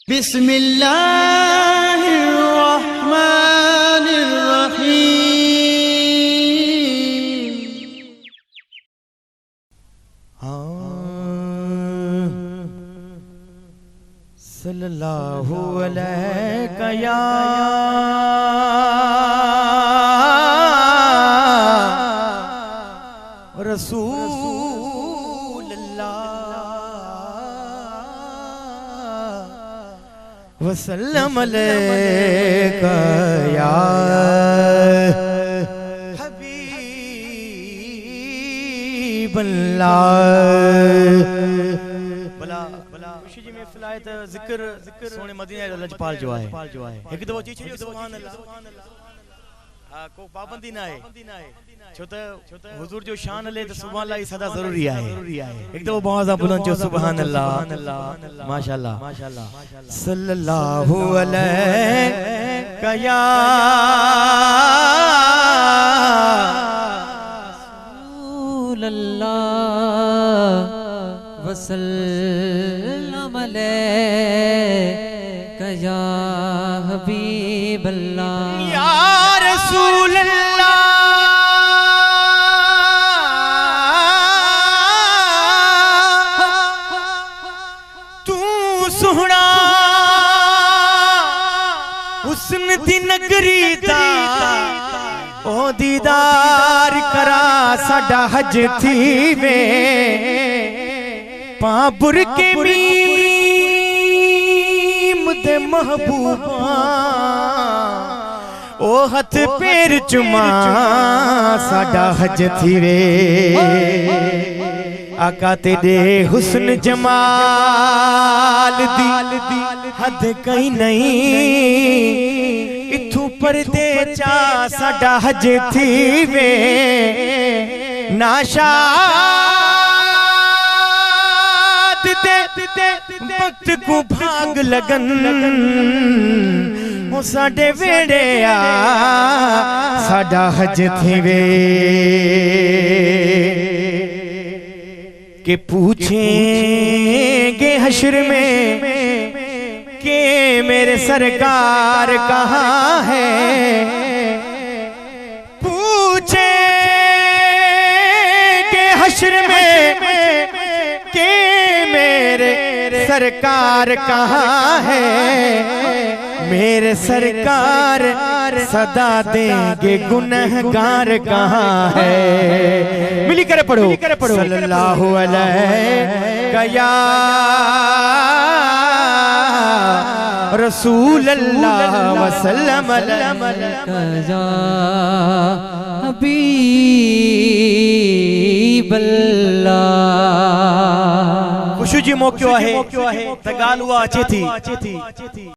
बिस्मिल्लाहिर्रहमानिर्रहीम। सल्लल्लाहु अलैका या रसूलल्लाह वसल्लम अलैका या खुशी जी में फिलायत जिक्र सोने मदीने लजपाल जो है एक दफा चीच सुभान अल्लाह को पाबंदी ना है छो त हुजूर जो शान ले तो सुभान अल्लाह सदा जरूरी है एक दफा बहुत बुलंद जो सुभान अल्लाह माशाअल्लाह सल्लल्लाहु अलैका या वसल्लम अलैका या हबीब अल्लाह या रसूल अल्लाह तू सोहना हुस्न दी नगरी दा ओ दीदार करा साडा हज थी वे पाबुर के मीम दे महबूबा ओ हथ पैर चुमा साडा हज थी वे आका तेरे हुस्न जमाल दी हद कहीं नहीं इथू परदे चा साडा हज थी वे नाशा वक्त को भाग लगन वो साडे वेड़े आ साडा हज थी वे के पूछेंगे हश्र में के मेरे सरकार कहाँ है पूछेंगे हश्र में के मेरे सरकार कहाँ है मेरे सरकार सदा देंगे गुनहगार कहाँ है मिली करे पढ़ो सल्लल्लाहु अलैका या रसूल अल्लाह वसल्लम अलैका या हबीब अल्लाह खुशी जी मौक्यो है तगाल हुआ अचे थी